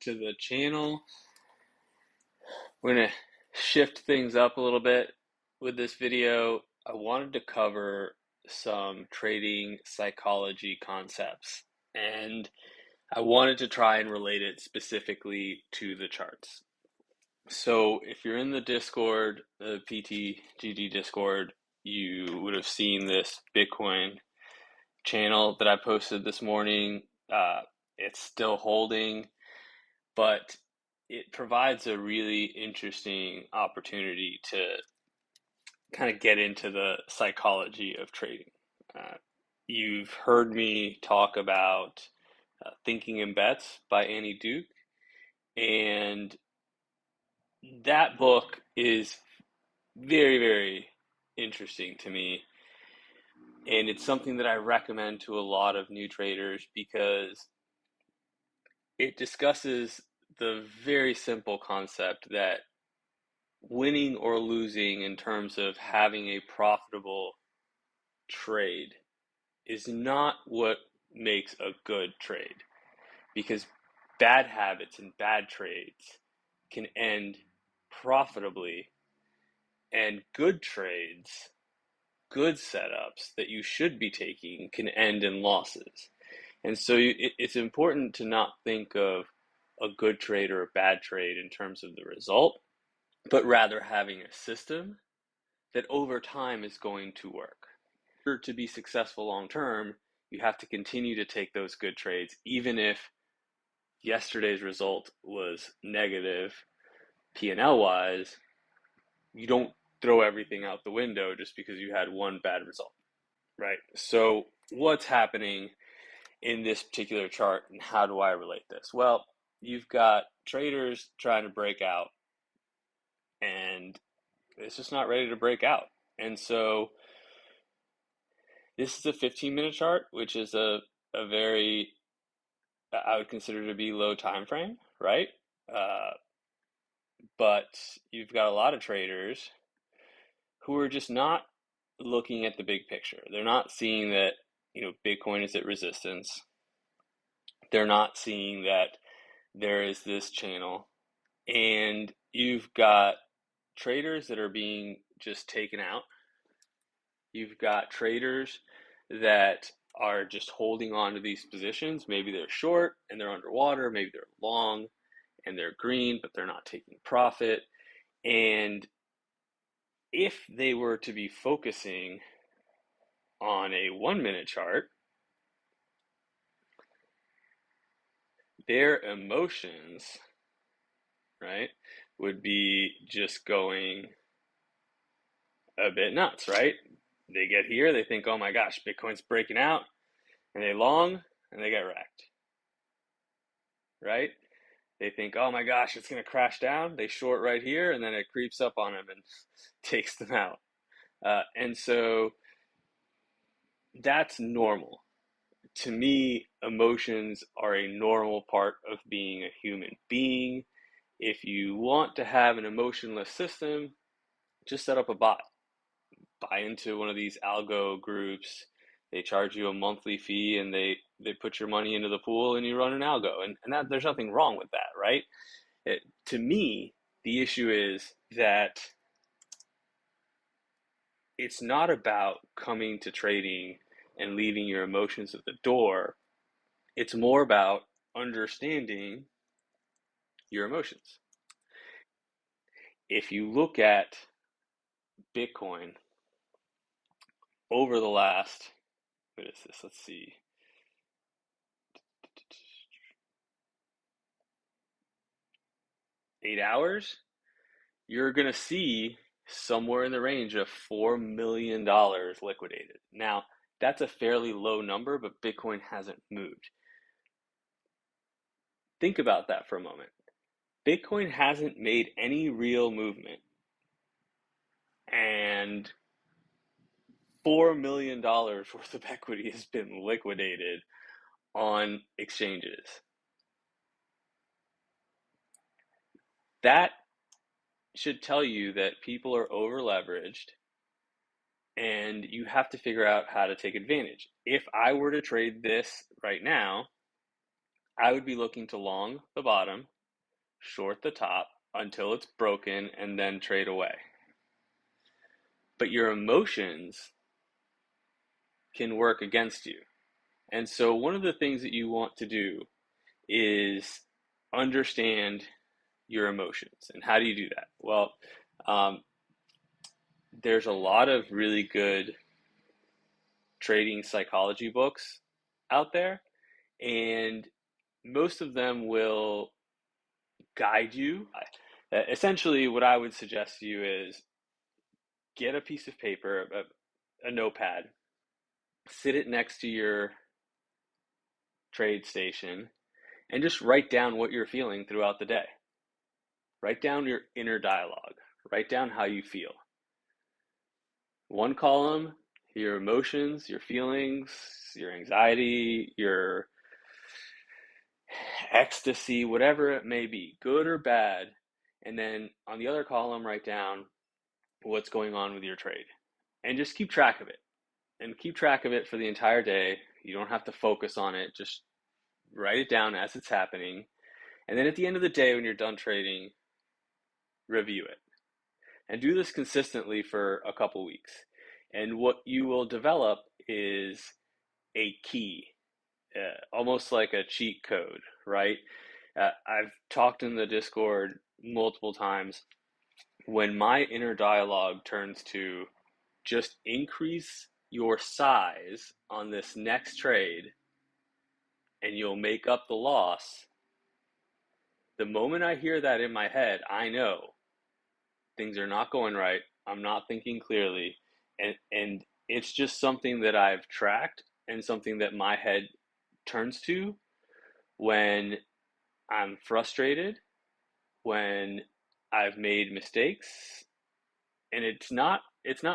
to the channel. We're going to shift things up a little bit with this video. I wanted to cover some trading psychology concepts, and I wanted to try and relate it specifically to the charts. So if you're in the Discord, the PTGD Discord, you would have seen this Bitcoin channel that I posted this morning. It's still holding, but it provides a really interesting opportunity to kind of get into the psychology of trading. Uh, you've heard me talk about Thinking in Bets by Annie Duke, and that book is very, very interesting to me. And it's something that I recommend to a lot of new traders because it discusses the very simple concept that winning or losing in terms of having a profitable trade is not what makes a good trade, because bad habits and bad trades can end profitably, and good trades, good setups that you should be taking can end in losses. And so it's important to not think of a good trade or a bad trade in terms of the result, but rather having a system that over time is going to work. To be successful long term, you have to continue to take those good trades, even if yesterday's result was negative P&L wise. You don't throw everything out the window just because you had one bad result, right? So what's happening in this particular chart, and how do I relate this? Well, you've got traders trying to break out, and it's just not ready to break out. And so this is a 15-minute chart, which is a very, I would consider to be low time frame, right? Uh, but you've got a lot of traders who are just not looking at the big picture. They're not seeing that, Bitcoin is at resistance. They're not seeing that there is this channel, and you've got traders that are being just taken out. You've got traders that are just holding on to these positions. Maybe they're short and they're underwater. Maybe they're long and they're green, but they're not taking profit. And if they were to be focusing on a 1-minute chart, their emotions, right, would be just going a bit nuts, right? They get here, they think, oh my gosh, Bitcoin's breaking out, and they long and they get wrecked, right? They think, oh my gosh, it's going to crash down. They short right here, and then it creeps up on them and takes them out. And so that's normal. To me, emotions are a normal part of being a human being. If you want to have an emotionless system, just set up a bot. Buy into one of these algo groups. They charge you a monthly fee, and they put your money into the pool, and you run an algo. And that, there's nothing wrong with that, right? To me, the issue is that it's not about coming to trading and leaving your emotions at the door. It's more about understanding your emotions. If you look at Bitcoin over the last, what is this? Let's see. 8 hours, you're going to see somewhere in the range of $4 million liquidated. Now, that's a fairly low number, but Bitcoin hasn't moved. Think about that for a moment. Bitcoin hasn't made any real movement, and $4 million worth of equity has been liquidated on exchanges. That should tell you that people are over leveraged, and you have to figure out how to take advantage. If I were to trade this right now, I would be looking to long the bottom short the top until it's broken, and then trade away. But your emotions can work against you. And so, one of the things that you want to do is understand your emotions. And how do you do that? Well, um, there's a lot of really good trading psychology books out there, and most of them will guide you. Essentially, what I would suggest to you is get a piece of paper, a notepad, sit it next to your trade station, and just write down what you're feeling throughout the day. Write down your inner dialogue. Write down how you feel. One column, your emotions, your feelings, your anxiety, your ecstasy, whatever it may be, good or bad. And then on the other column, write down what's going on with your trade. And just keep track of it. And keep track of it for the entire day. You don't have to focus on it. Just write it down as it's happening. And then at the end of the day, when you're done trading, review it. And do this consistently for a couple weeks. And what you will develop is a key, almost like a cheat code, right? I've talked in the Discord multiple times. When my inner dialogue turns to just increase your size on this next trade and you'll make up the loss, the moment I hear that in my head, I know things are not going right. I'm not thinking clearly. And it's just something that I've tracked and something that my head turns to when I'm frustrated, when I've made mistakes, and it's not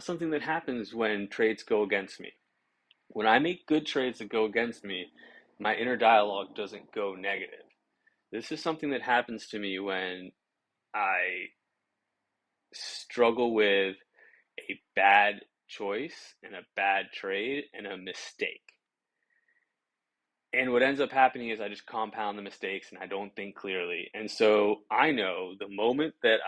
something that happens when trades go against me. When I make good trades that go against me, my inner dialogue doesn't go negative. This is something that happens to me when I struggle with a bad choice and a bad trade and a mistake. And what ends up happening is I just compound the mistakes and I don't think clearly. And so I know the moment that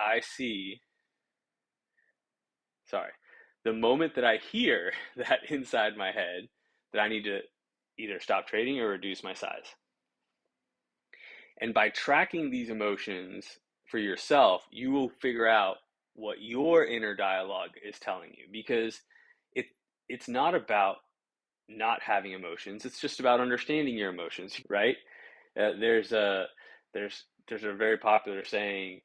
the moment that I hear that inside my head, that I need to either stop trading or reduce my size. And by tracking these emotions for yourself, you will figure out what your inner dialogue is telling you, because it it's not about not having emotions. It's just about understanding your emotions, right? There's a there's a very popular saying,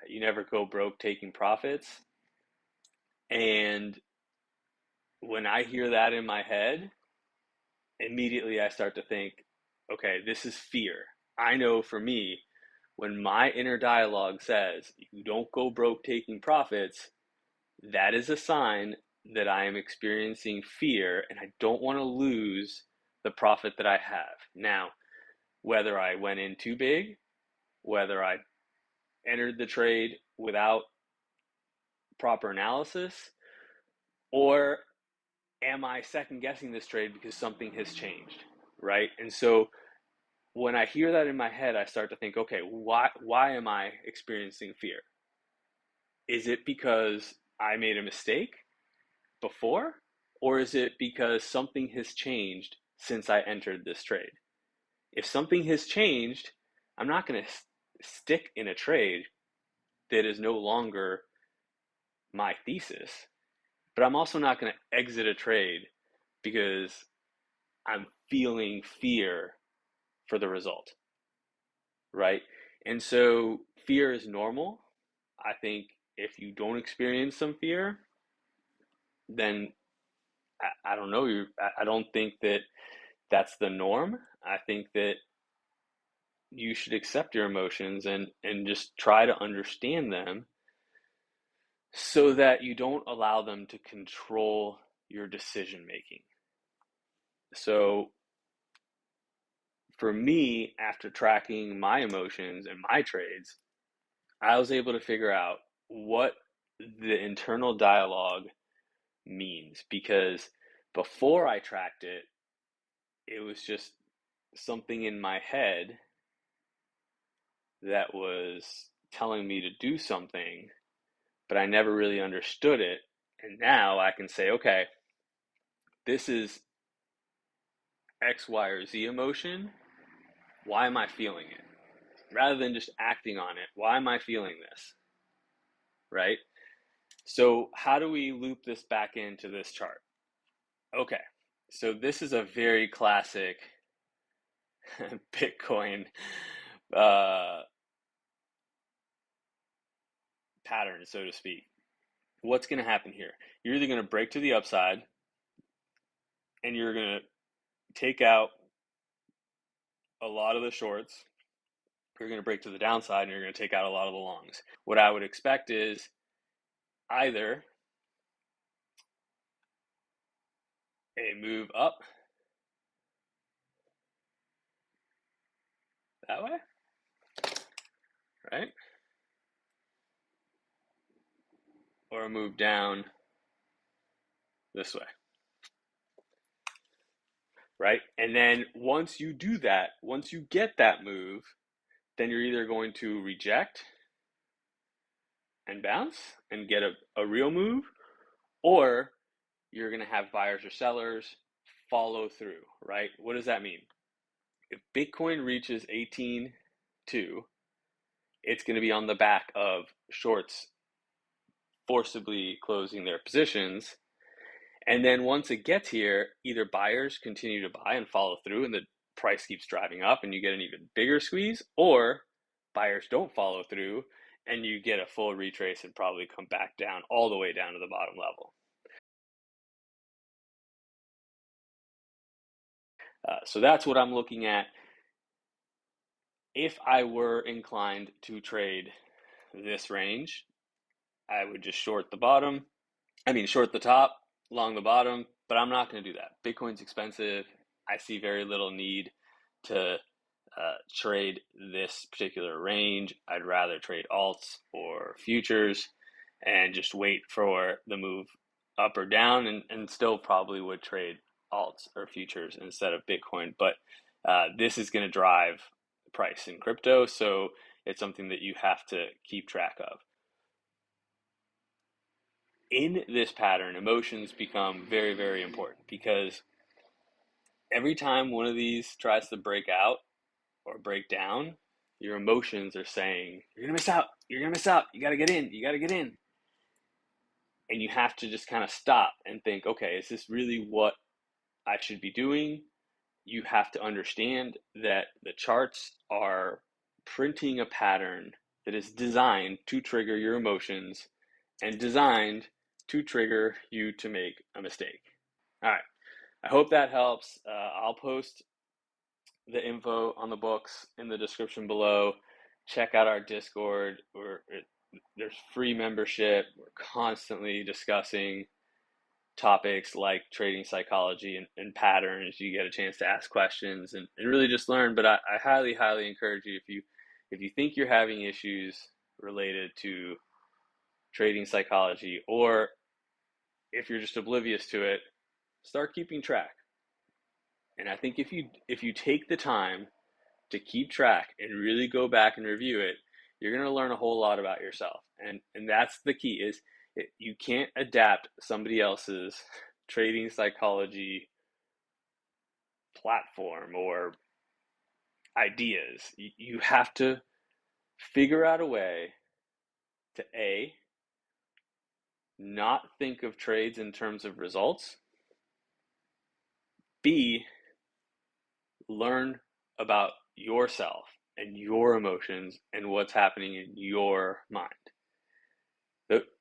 you never go broke taking profits. And when I hear that in my head, immediately I start to think, okay, this is fear. I know for me, when my inner dialogue says you don't go broke taking profits, that is a sign that I am experiencing fear and I don't want to lose the profit that I have. Now, whether I went in too big, whether I entered the trade without proper analysis, or am I second guessing this trade because something has changed, right? And so when I hear that in my head, I start to think, okay, why am I experiencing fear? Is it because I made a mistake before? Or is it because something has changed since I entered this trade? If something has changed, I'm not going to stick in a trade that is no longer my thesis, but I'm also not going to exit a trade because I'm feeling fear for the result, right? And so fear is normal. I think if you don't experience some fear, then I don't know. I don't think that that's the norm. I think that you should accept your emotions and just try to understand them so that you don't allow them to control your decision making. So for me, after tracking my emotions and my trades, I was able to figure out what the internal dialogue means, because before I tracked it, it was just something in my head that was telling me to do something, but I never really understood it. And now I can say, okay, this is X, Y, or Z emotion. Why am I feeling it? Rather than just acting on it, why am I feeling this? Right? So, how do we loop this back into this chart? Okay, so this is a very classic Bitcoin uh, pattern, so to speak. What's going to happen here? You're either going to break to the upside and you're going to take out a lot of the shorts. You're going to break to the downside and you're going to take out a lot of the longs. What I would expect is either a move up that way, right? Or a move down this way, right? And then once you do that, once you get that move, then you're either going to reject and bounce and get a real move, or you're going to have buyers or sellers follow through, right? What does that mean? If Bitcoin reaches 18.2, it's going to be on the back of shorts forcibly closing their positions. And then once it gets here, either buyers continue to buy and follow through and the price keeps driving up and you get an even bigger squeeze, or buyers don't follow through and you get a full retrace and probably come back down all the way down to the bottom level. So that's what I'm looking at. If I were inclined to trade this range, I would just short the bottom. Short the top, long the bottom, but I'm not going to do that. Bitcoin's expensive. I see very little need to trade this particular range. I'd rather trade alts or futures and just wait for the move up or down, and still probably would trade alts or futures instead of Bitcoin. But this is going to drive the price in crypto, so it's something that you have to keep track of. In this pattern, emotions become very, very important because every time one of these tries to break out or break down, your emotions are saying, you're going to miss out. You're going to miss out. You got to get in. You got to get in. And you have to just kind of stop and think, okay, is this really what I should be doing? You have to understand that the charts are printing a pattern that is designed to trigger your emotions and designed to trigger you to make a mistake. All right. I hope that helps. I'll post the info on the books in the description below. Check out our Discord. There's free membership. We're constantly discussing topics like trading psychology and patterns. You get a chance to ask questions and really just learn. But I highly, highly encourage you, if you think you're having issues related to trading psychology, or if you're just oblivious to it, start keeping track. And I think if you take the time to keep track and really go back and review it, you're going to learn a whole lot about yourself. And that's the key is you can't adapt somebody else's trading psychology platform or ideas. You have to figure out a way to A, not think of trades in terms of results, B, learn about yourself and your emotions and what's happening in your mind.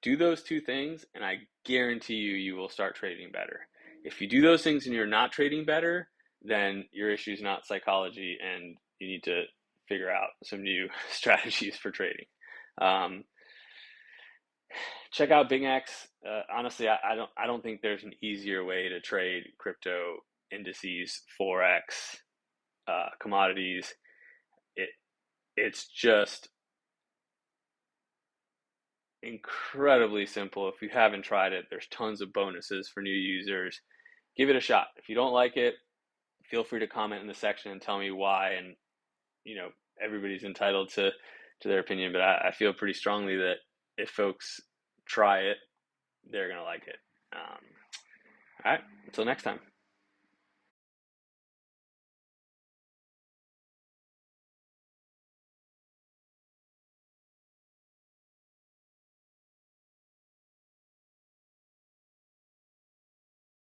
Do those two things, and I guarantee you will start trading better. If you do those things and you're not trading better, then your issue is not psychology, and you need to figure out some new strategies for trading. Check out BingX. Honestly, I don't think there's an easier way to trade crypto indices, forex, commodities. It's just incredibly simple. If you haven't tried it, there's tons of bonuses for new users. Give it a shot. If you don't like it, feel free to comment in the section and tell me why. And, everybody's entitled to their opinion, but I feel pretty strongly that if folks try it, they're gonna like it. All right, until next time.